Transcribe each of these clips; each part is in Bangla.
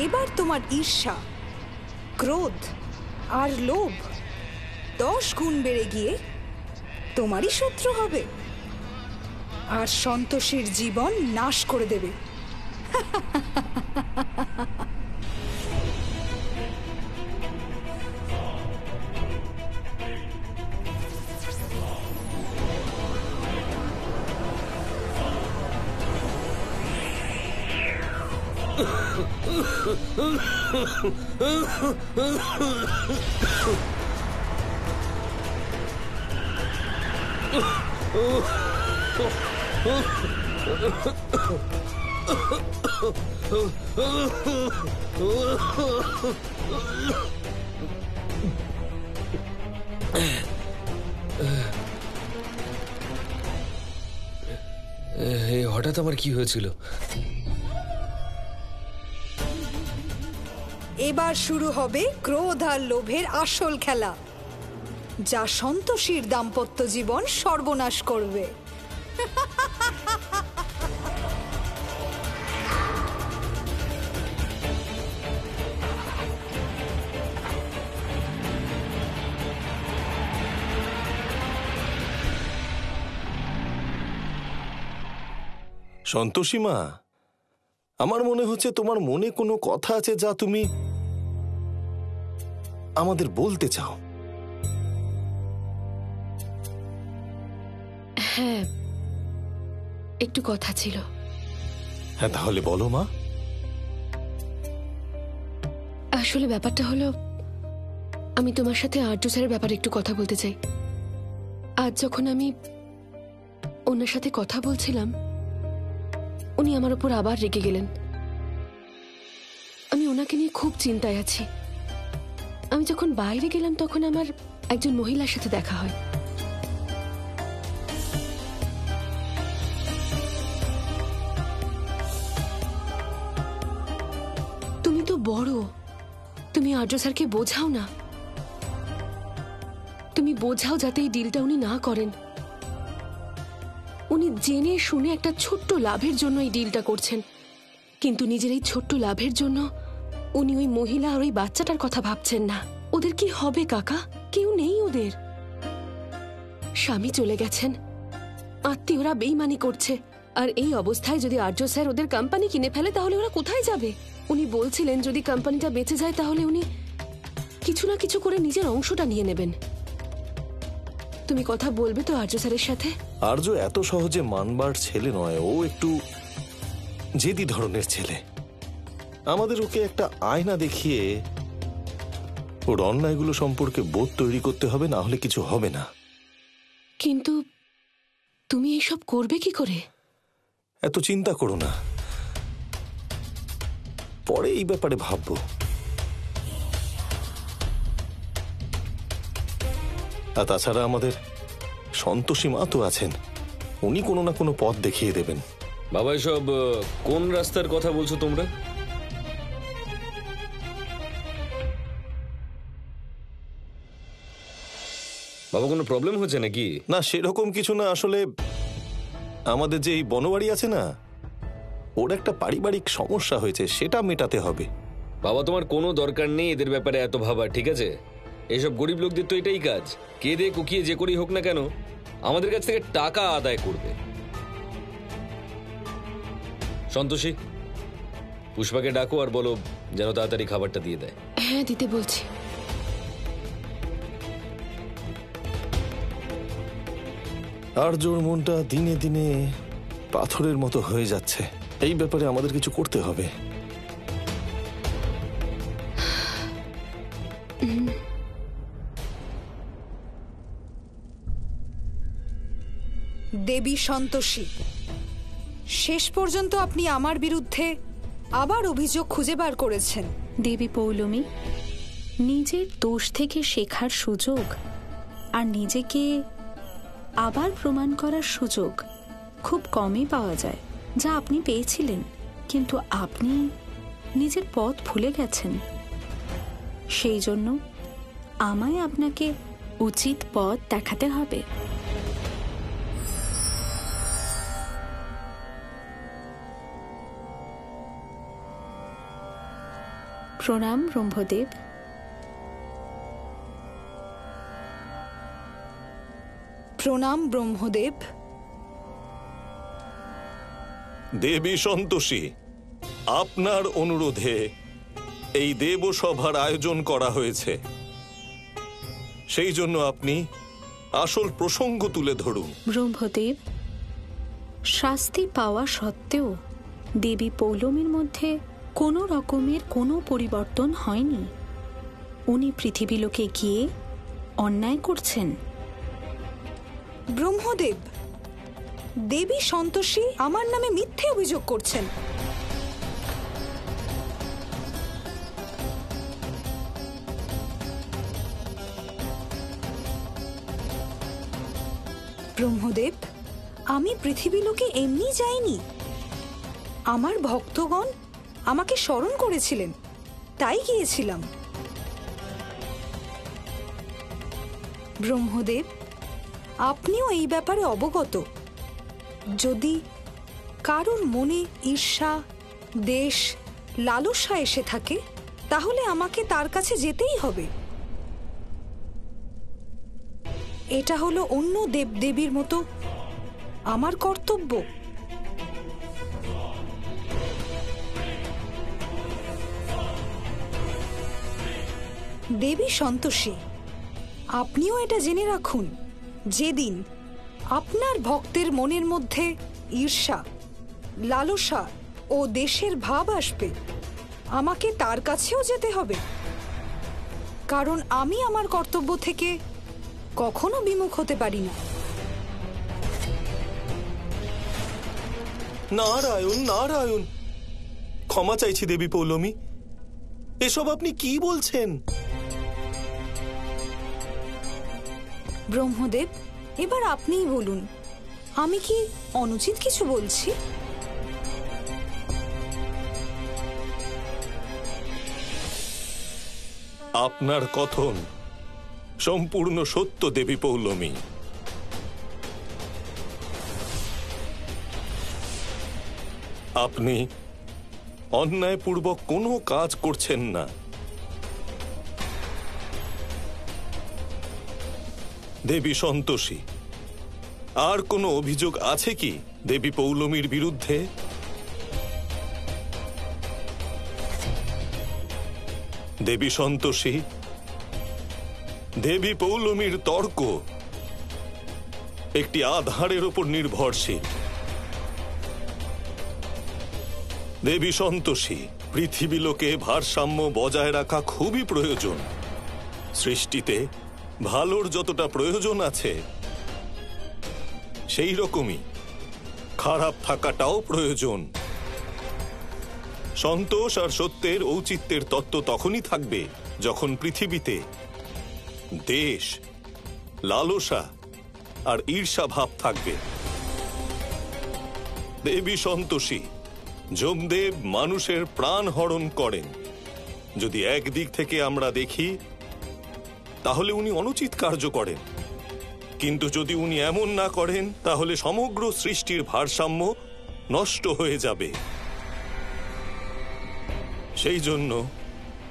এবার তোমার ঈর্ষা, ক্রোধ আর লোভ 10 গুণ বেড়ে গিয়ে তোমারই শত্রু হবে আর সন্তোষীর জীবন নাশ করে দেবে। হঠাৎ আমার কি হয়েছিল? এবার শুরু হবে ক্রোধ আর লোভের আসল খেলা, যা সন্তোষীর দাম্পত্য জীবন সর্বনাশ করবে। সন্তোষী মা, আমার মনে হচ্ছে তোমার মনে কোনো কথা আছে যা তুমি আমাদের বলতে চাও। হ্যাঁ, একটু কথা ছিল। হ্যাঁ, তাহলে বলো মা। আসলে ব্যাপারটা হলো, আমি তোমার সাথে আর্য স্যারের ব্যাপারে একটু কথা বলতে চাই। আজ যখন আমি ওনার সাথে কথা বলছিলাম, উনি আমার উপর আবার রেগে গেলেন। আমি ওনাকে নিয়ে খুব চিন্তায় আছি। আমি যখন বাইরে গেলাম তখন আমার একজন মহিলার সাথে দেখা হয়। তুমি তো বড়, তুমি আর্য স্যারকে বোঝাও না। তুমি বোঝাও যাতে এই ডিলটা উনি না করেন। উনি জেনে শুনে একটা ছোট্ট লাভের জন্য এই ডিলটা করছেন, কিন্তু নিজের এই ছোট্ট লাভের জন্য উনি ওই মহিলা আর ওই বাচ্চাটার কথা ভাবছেন না। ওদের কি হবে কাকা? কেউ নেই ওদের। স্বামী চলে গেছেন, আত্মীয়রা বেইমানি করছে, আর এই অবস্থায় যদি আর্য স্যার ওদের কোম্পানি কিনে ফেলে তাহলে ওরা কোথায় যাবে? উনি বলছিলেন যদি কোম্পানিটা বেঁচে যায় তাহলে উনি কিছু না কিছু করে নিজের অংশটা নিয়ে নেবেন। তুমি কথা বলবে তো আর্য স্যারের সাথে? আর্য এত সহজে মানবার ছেলে নয়, ও একটু জেদি ধরনের ছেলে। আমাদের ওকে একটা আয়না দেখিয়ে ওর অন্যায়গুলো সম্পর্কে বোধ তৈরি করতে হবে, না হলে কিছু হবে না। কিন্তু তুমি এইসব করবে কি করে? এত চিন্তা করো না, পরে এই ব্যাপারে ভাববো। আর তাছাড়া আমাদের সন্তোষী মা তো আছেন, উনি কোনো না কোনো পথ দেখিয়ে দেবেন। বাবা, এসব কোন রাস্তার কথা বলছো তোমরা? বাবা, কোনো প্রবলেম হচ্ছে নাকি? না, সেরকম কিছু না। আসলে আমাদের যে এই বনবাড়ি আছে না, ওর একটা পারিবারিক সমস্যা হয়েছে, সেটা মেটাতে হবে। বাবা, তোমার কোনো দরকার নেই এদের ব্যাপারে এত ভাবা, ঠিক আছে? এসব গরিব লোকদের তো এটাই কাজ, কেঁদে কুকিয়ে যে করেই হোক না কেন আমাদের কাছ থেকে টাকা আদায় করবে। সন্তোষী, পুষ্পাকে ডাকো আর বলো যেন তাড়াতাড়ি খাবারটা দিয়ে দেয়। হ্যাঁ, দিতে বলছি। আর্যর মনটা দিনে দিনে পাথরের মতো হয়ে যাচ্ছে, এই ব্যাপারে আমাদের কিছু করতে হবে। দেবী সন্তোষী, শেষ পর্যন্ত আপনি আমার বিরুদ্ধে আবার অভিযোগ খুঁজে বার করেছেন। দেবী পৌলমী, নিজের দোষ থেকে শেখার সুযোগ আর নিজেকে আবার প্রমাণ করার সুযোগ খুব কমই পাওয়া যায়, যা আপনি পেয়েছিলেন। কিন্তু আপনি নিজের পথ ভুলে গেছেন। সেই জন্য আমায় আপনাকে উচিত পথ দেখাতে হবে। প্রণাম ব্রহ্মদেব। প্রণাম ব্রহ্মদেব। দেবী সন্তোষী, আপনার অনুরোধে এই দেবসভার আয়োজন করা হয়েছে, সেই জন্য আপনি আসল প্রসঙ্গ তুলে ধরুন। ব্রহ্মদেব, শাস্তি পাওয়া সত্ত্বেও দেবী পৌলমীর মধ্যে কোনো রকমের কোনো পরিবর্তন হয়নি। উনি পৃথিবীলোকে গিয়ে অন্যায় করছেন। ব্রহ্মদেব, দেবী সন্তোষী আমার নামে মিথ্যে অভিযোগ করছেন। ব্রহ্মদেব, আমি পৃথিবীলোকে এমনি যাইনি। আমার ভক্তগণ আমাকে স্মরণ করেছিলেন, তাই গিয়েছিলাম। ব্রহ্মদেব, আপনিও এই ব্যাপারে অবগত। যদি কারোর মনে ঈর্ষা, দেশ, লালসা এসে থাকে, তাহলে আমাকে তার কাছে যেতেই হবে। এটা হলো অন্য দেবদেবীর মতো আমার কর্তব্য। দেবী সন্তোষী, আপনিও এটা জেনে রাখুন, যেদিন আপনার ভক্তের মনের মধ্যে ঈর্ষা, লালসা ও দেশের ভাব আসবে, আমাকে তার কাছেও যেতে হবে। কারণ আমি আমার কর্তব্য থেকে কখনো বিমুখ হতে পারি না। নারায়ণ নারায়ণ, ক্ষমা চাইছি দেবী পৌলমী, এসব আপনি কি বলছেন? ব্রহ্মদেব, এবার আপনিই বলুন, আমি কি অনুচিত কিছু বলছি? আপনার কথন সম্পূর্ণ সত্য দেবী পৌলমী। আপনি অন্যায়পূর্বক কোনো কাজ করছেন না। দেবী সন্তোষী, আর কোনো অভিযোগ আছে কি দেবী পৌলমীর বিরুদ্ধে? দেবী সন্তোষী, দেবী পৌলমীর তর্ক একটি আধারের উপর নির্ভরশীল। দেবী সন্তোষী, পৃথিবীলোকে ভারসাম্য বজায় রাখা খুবই প্রয়োজন। সৃষ্টিতে ভালোর যতটা প্রয়োজন আছে, সেই রকমই খারাপ থাকাটাও প্রয়োজন। সন্তোষ আর সত্যের ঔচিত্যের তত্ত্ব তখনই থাকবে যখন পৃথিবীতে দেশ, লালসা আর ঈর্ষা ভাব থাকবে। দেবী সন্তোষী, যমদেব মানুষের প্রাণ হরণ করেন। যদি একদিক থেকে আমরা দেখি, তাহলে উনি অনুচিত কার্য করেন, কিন্তু যদি উনি এমন না করেন, তাহলে সমগ্র সৃষ্টির ভারসাম্য নষ্ট হয়ে যাবে। সেই জন্য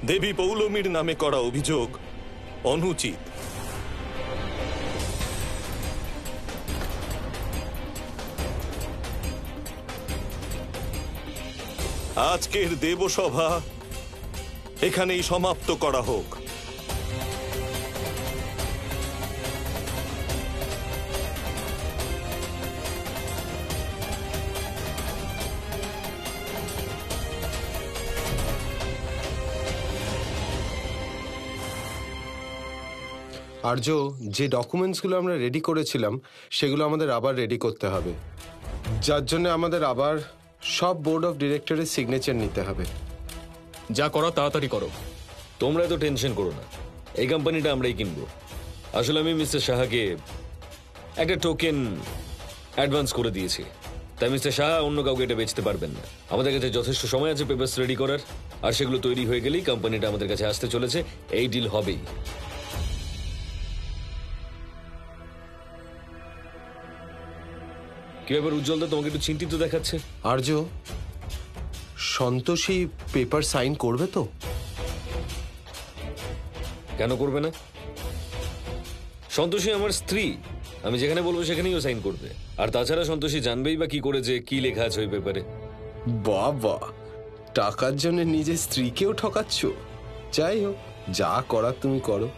দেবী পৌলমীর নামে করা অভিযোগ অনুচিত। আজকের দেবসভা এখানেই সমাপ্ত করা হোক। আর্য, যে ডকুমেন্টসগুলো আমরা রেডি করেছিলাম সেগুলো আমাদের আবার রেডি করতে হবে, যার জন্য আমাদের আবার সব বোর্ড অফ ডিরেক্টরের সিগনেচার নিতে হবে। যা করো তাড়াতাড়ি করো। তোমরা তো টেনশন করো না, এই কোম্পানিটা আমরাই কিনবো। আসলে আমি মিস্টার সাহাকে একটা টোকেন অ্যাডভান্স করে দিয়েছি, তাই মিস্টার সাহা অন্য কাউকে এটা বেচতে পারবেন না। আমাদের কাছে যথেষ্ট সময় আছে পেপারস রেডি করার, আর সেগুলো তৈরি হয়ে গেলেই কোম্পানিটা আমাদের কাছে আসতে চলেছে। এই ডিল হবেই। কি ব্যাপার উজ্জ্বল দা, তোমাকে একটু চিন্তিত দেখাচ্ছে? আর্য, সন্তোষী পেপার সাইন করবে তো? কেন করবে না? সন্তোষী আমার স্ত্রী, আমি যেখানে বলবো সেখানেই ও সাইন করবে। আর তাছাড়া সন্তোষী জানবেই বা কি করে যে কি লেখা আছে ওই পেপারে। বাবা, টাকার জন্য নিজের স্ত্রীকেও ঠকাচ্ছ। যাই হোক, যা করার তুমি করো,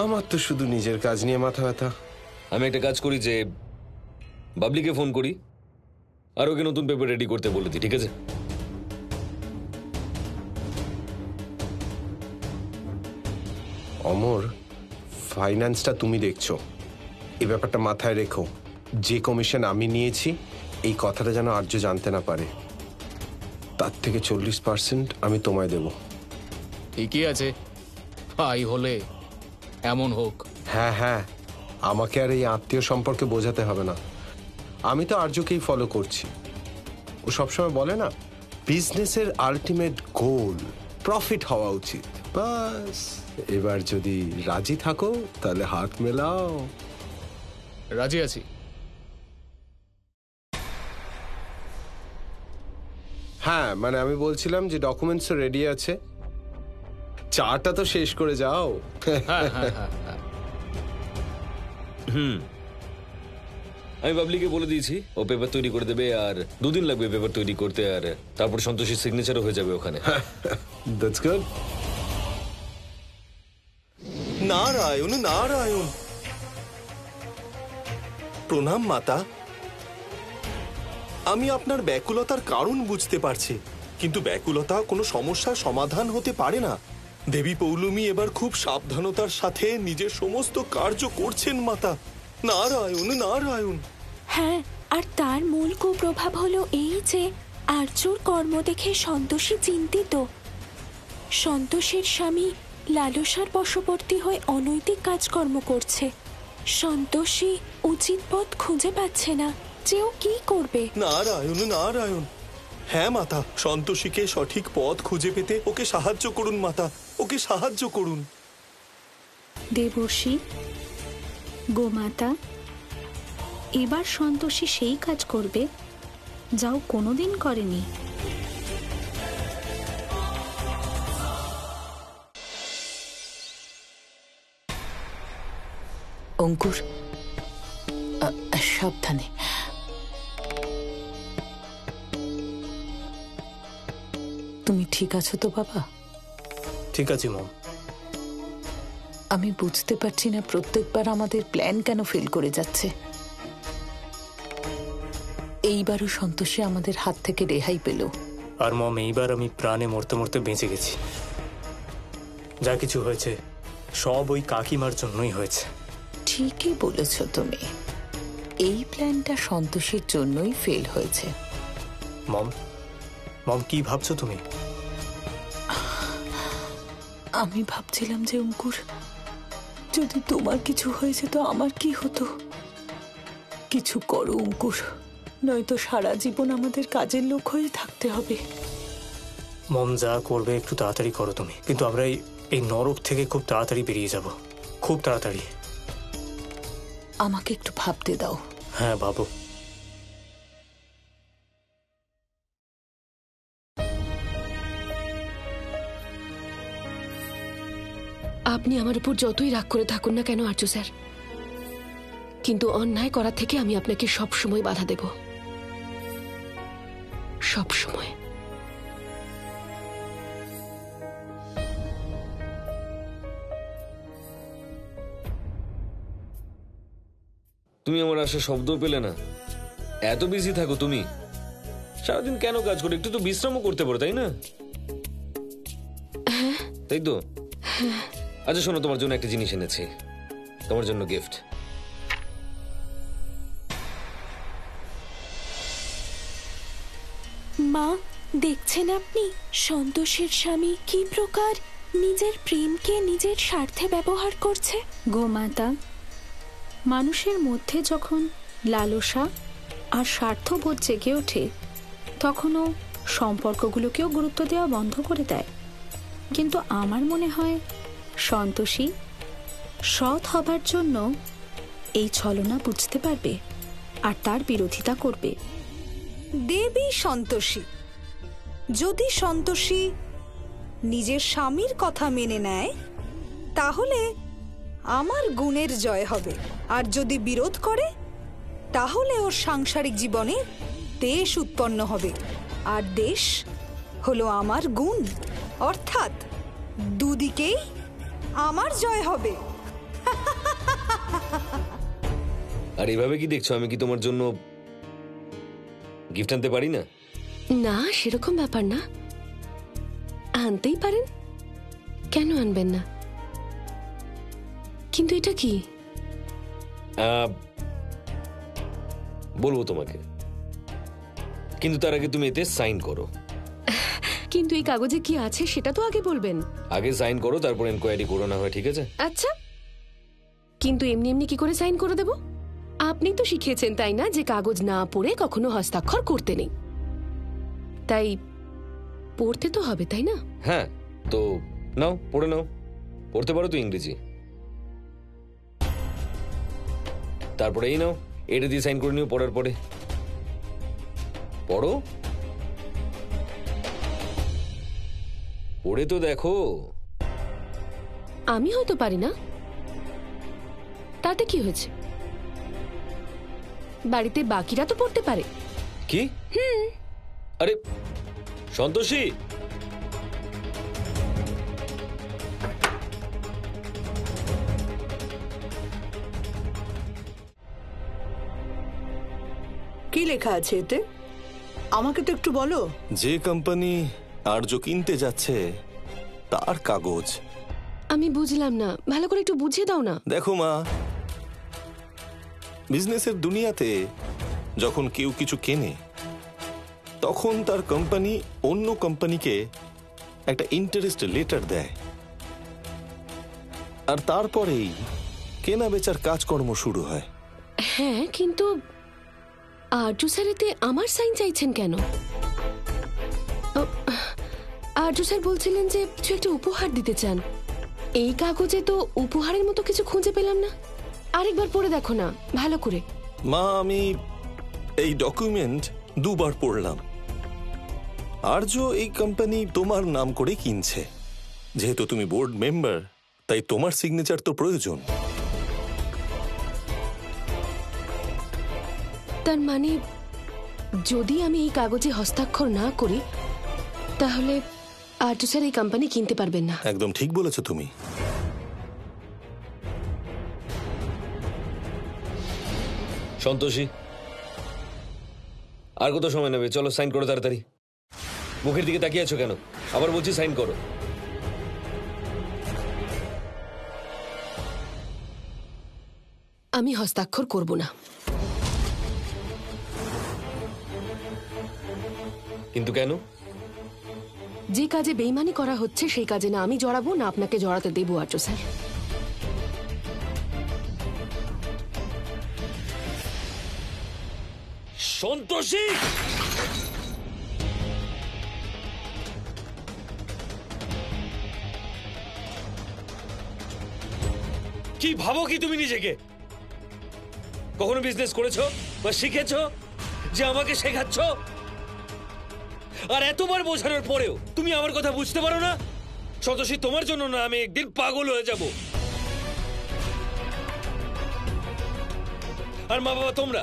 আমার তো শুধু নিজের কাজ নিয়ে মাথা ব্যথা। আমি একটা কাজ করি যে বাবলিকে ফোন করি আর ওকে নতুন পেপার রেডি করতে বলে দিই, ঠিক আছে? অমর, ফাইন্যান্সটা তুমি দেখছো, এই ব্যাপারটা মাথায় রেখো। যে কমিশন আমি নিয়েছি এই কথাটা যেন আর্য জানতে না পারে। তার থেকে 40% আমি তোমায় দেব। ঠিকই আছে, ভাই হলে এমন হোক। হ্যাঁ হ্যাঁ, আমাকে আর এই আত্মীয় সম্পর্কে বোঝাতে হবে না। আমি তো আর্যকেই ফলো করছি। ও সবসময় বলে না, বিজনেসের আলটিমেট গোল প্রফিট হওয়া উচিত। বাস, এবার যদি রাজি থাকো তাহলে হাত মেলাও। রাজি আছি। হ্যাঁ, মানে আমি বলছিলাম যে ডকুমেন্টসও রেডি আছে, চাটা তো শেষ করে যাও। হ্যাঁ হ্যাঁ হ্যাঁ হ্যাঁ। আমি বাবলিকে বলে দিয়েছি ও পেপার তৈরি করে দেবে, আর 2 দিন লাগবে পেপার তৈরি করতে, আর তারপর সন্তোষীর সিগনেচারও হয়ে যাবে ওখানে। That's good. নারায়ণ নারায়ণ, প্রণাম মাতা। আমি আপনার ব্যাকুলতার কারণ বুঝতে পারছি, কিন্তু ব্যাকুলতা কোনো সমস্যার সমাধান হতে পারে না। দেবী পৌলমী এবার খুব সাবধানতার সাথে নিজের সমস্ত কার্য করছেন মাতা। নারায়ণ নারায়ণ। হ্যাঁ, আর তার মূল কুপ্রভাব হলো এই যে আর্যর কর্ম দেখে সন্তোষী চিন্তিত। সন্তোষের স্বামী লালসার বশবর্তী হয়ে অনৈতিক কাজকর্ম করছে। সন্তোষী উচিত পথ খুঁজে পাচ্ছে না যে ও কি করবে। নারায়ণ নারায়ণ। হ্যাঁ মাতা, সন্তোষীকে সঠিক পথ খুঁজে পেতে ওকে সাহায্য করুন মাতা, ওকে সাহায্য করুন। দেবর্ষি, গোমাতা, এবার সন্তোষী সেই কাজ করবে যাও কোনোদিন করেনি। অঙ্কুর, সাবধানে। তুমি ঠিক আছো তো বাবা? ঠিক আছে মম। আমি বুঝতে পারছি না প্রত্যেকবার আমাদের প্ল্যান কেন ফেল করে যাচ্ছে। এইবারও সন্তোষী আমাদের হাত থেকে রেহাই পেল। আর মম, এইবার আমি প্রাণে মরতে মরতে বেঁচে গেছি। যা কিছু হয়েছে সব ওই কাকিমার জন্যই হয়েছে। ঠিকই বলেছ তুমি, এই প্ল্যানটা সন্তোষীর জন্যই ফেল হয়েছে। মম, মম কি ভাবছো তুমি? আমি ভাবছিলাম যে অঙ্কুর, যদি তোমার কিছু হয়েছে তো আমার কি হতো। কিছু করো অঙ্কুর, নয়তো সারা জীবন আমাদের কাজের লোক হয়ে থাকতে হবে। মম, যা করবে একটু তাড়াতাড়ি করো তুমি, কিন্তু আমরা এই নরক থেকে খুব তাড়াতাড়ি বেরিয়ে যাব, খুব তাড়াতাড়ি। আমাকে একটু ভাবতে দাও। হ্যাঁ ভাবো। আপনি আমার উপর যতই রাগ করে থাকুন না কেন আর্য স্যার, কিন্তু অন্যায় করা থেকে আমি আপনাকে সব সময় বাধা দেব, সব সময়। তুমি আমার আশা শব্দও পেলে না। এত বিজি থাকো তুমি, সারাদিন কেন কাজ করো? একটু তো বিশ্রামও করতে পারো, তাই না? তাই তো। আচ্ছা শোনো, তোমার জন্য একটা জিনিস এনেছি, তোমার জন্য গিফট। মা, দেখছেন আপনি সন্তোষের স্বামী কি প্রকার নিজের প্রেমকে নিজের স্বার্থে ব্যবহার করছে। গোমাতা, মানুষের মধ্যে যখন লালসা আর স্বার্থবোধ জেগে ওঠে তখনও সম্পর্কগুলোকেও গুরুত্ব দেওয়া বন্ধ করে দেয়। কিন্তু আমার মনে হয় সন্তোষী সৎ হবার জন্য এই ছলনা বুঝতে পারবে আর তার বিরোধিতা করবে। দেবী সন্তোষী, যদি সন্তোষী নিজের স্বামীর কথা মেনে নেয় তাহলে আমার গুণের জয় হবে, আর যদি বিরোধ করে তাহলে ওর সাংসারিক জীবনে দেশ উৎপন্ন হবে, আর দেশ হলো আমার গুণ, অর্থাৎ দুদিকেই আমার জয় হবে। আর এভাবে কি দেখছো, আমি কি তোমার জন্য গিফট আনতে পারি না? না, সেরকম ব্যাপার না, আনতেই পারেন, কেন আনবেন না? কিন্তু এটা কি? বলবো তোমাকে, কিন্তু তার আগে তুমি এতে সাইন করো। কিন্তু এই কাগজে কি আছে সেটা তো আগে বলবেন। আগে সাইন করো, তারপর এনকোয়ারি করো না হয়, ঠিক আছে? আচ্ছা, কিন্তু এমনি এমনি কি করে সাইন করে দেব? আপনি তো শিখিয়েছেন তাই না যে কাগজ না পড়ে কখনো হস্তাক্ষর করতে নেই, তাই পড়তে তো হবে, তাই না? হ্যাঁ, তো নাও, পড়ে নাও। পড়তে পারো তো ইংরেজি? তারপরে এই নাও, এটা দিয়ে সাইন করে নিও পড়ার পরে। পড়ো, পড়ে তো দেখো। আমি হয়তো পারি না, তাতে কি হয়েছে? বাড়িতে বাকিরা তো পড়তে পারে। কি? আরে সন্তোষী, কি লেখা আছে এতে? আমাকে তো একটু বলো। যে কোম্পানি আর্য কিনতে যাচ্ছে তার কাগজ। আমি বুঝলাম না, ভালো করে একটু বুঝিয়ে দাও না। দেখো মা, বিজনেসের দুনিয়াতে যখন কেউ কিছু কেনে তখন তার কোম্পানি অন্য কোম্পানিকে একটা ইন্টারেস্ট লেটার দেয়, আর তারপরেই কেনা বেচার কাজকর্ম শুরু হয়। হ্যাঁ, কিন্তু আর্য স্যার এতে আমার সাইন চাইছেন কেন? আর্য স্যার বলছিলেন যে কিছু একটা উপহার দিতে চান। এই কাগজে তো উপহারের মতো কিছু খুঁজে পেলাম না। আরেকবার পড়ে দেখো না ভালো করে। মা, আমি এই ডকুমেন্ট দুবার পড়লাম। আর্য এই কোম্পানি তোমার নাম করে কিনছে, যেহেতু তুমি বোর্ড মেম্বার তাই তোমার সিগনেচার তো প্রয়োজন। তার মানে যদি আমি এই কাগজে হস্তাক্ষর না করি তাহলে আর্য স্যার এই কোম্পানি কিনতে পারবেন না। একদম ঠিক বলেছো তুমি। সন্তোষী, আর কত সময় নেবে? চলো সাইন করো তাড়াতাড়ি। মুখের দিকে তাকিয়ে আছো কেন? আবার বলছি সাইন করো। আমি হস্তাক্ষর করব না। কিন্তু কেন? যে কাজে বেইমানি করা হচ্ছে সেই কাজে না আমি জড়াবো, না আপনাকে জড়াতে দেবো আর্য স্যার। সন্তোষী, কি ভাবো কি তুমি নিজেকে? কখনো বিজনেস করেছো বা শিখেছো যে আমাকে শেখাচ্ছ? আর এতবার বোঝানোর পরেও তুমি আমার কথা বুঝতে পারো না? সন্তোষী, তোমার জন্য না আমি একদিন পাগল হয়ে যাব। আর মা বাবা, তোমরা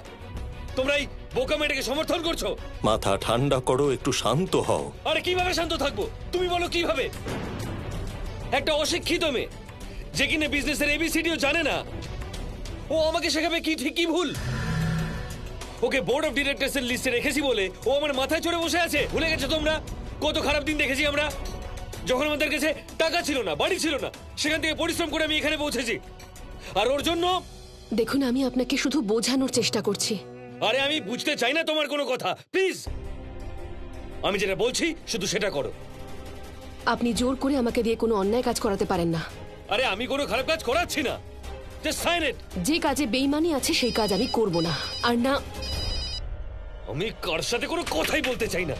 এই বোকা মেয়েটাকে সমর্থন করছো। মাথা ঠান্ডা করো, একটু শান্ত হও। আরে কিভাবে শান্ত থাকবো? তুমি বলো কিভাবে? একটা অশিক্ষিত মেয়ে যে কিনা বিজনেসের এবিসিডিও জানে না, ও আমাকে শেখাবে কি ঠিক কি ভুল? ওকে বোর্ড অফ ডিরেক্টরস এর লিস্টে রেখেছি বলে ও আমার মাথায় চড়ে বসে আছে। ভুলে গেছো তোমরা কত খারাপ দিন দেখেছি আমরা, যখন আমাদের কাছে টাকা ছিল না, বাড়ি ছিল না, সেখান থেকে পরিশ্রম করে আমি এখানে পৌঁছেছি। আর ওর জন্য দেখুন, আমি আপনাকে শুধু বোঝানোর চেষ্টা করছি। আরে আমি বুঝতে চাই না তোমার কোনো কথা, প্লিজ। আমি যেটা বলছি শুধু সেটা করো। আপনি জোর করে আমাকে দিয়ে কোনো অন্যায় কাজ করাতে পারেন না। আরে আমি কোনো খারাপ কাজ করাচ্ছি না, জাস্ট সাইন ইট। যে কাজে বেইমানি আছে সেই কাজ আমি করব না। আর না, আমি কার সাথে কোনো কথাই বলতে চাই না।